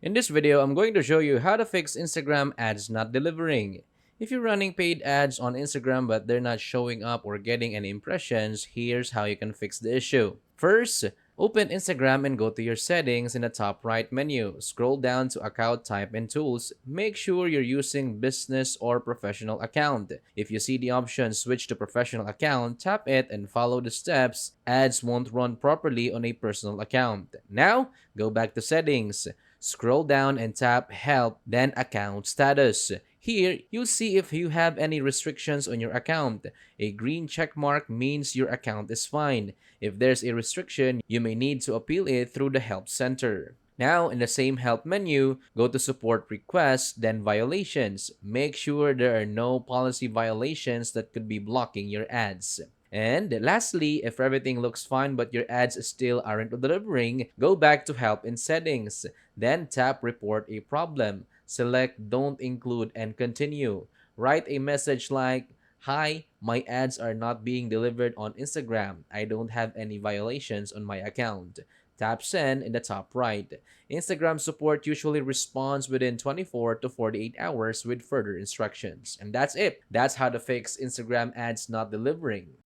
In this video, I'm going to show you how to fix Instagram ads not delivering. If you're running paid ads on Instagram but they're not showing up or getting any impressions, here's how you can fix the issue. First, open Instagram and go to your settings in the top right menu. Scroll down to account type and tools. Make sure you're using business or professional account. If you see the option switch to professional account, tap it and follow the steps. Ads won't run properly on a personal account. Now, go back to settings. Scroll down and tap Help, then Account Status. Here, you'll see if you have any restrictions on your account. A green check mark means your account is fine. If there's a restriction, you may need to appeal it through the Help Center. Now, in the same Help menu, go to Support Requests, then Violations. Make sure there are no policy violations that could be blocking your ads. And lastly, if everything looks fine but your ads still aren't delivering, go back to Help in Settings. Then tap Report a Problem. Select Don't Include and Continue. Write a message like, "Hi, my ads are not being delivered on Instagram. I don't have any violations on my account." Tap Send in the top right. Instagram support usually responds within 24 to 48 hours with further instructions. And that's it. That's how to fix Instagram ads not delivering.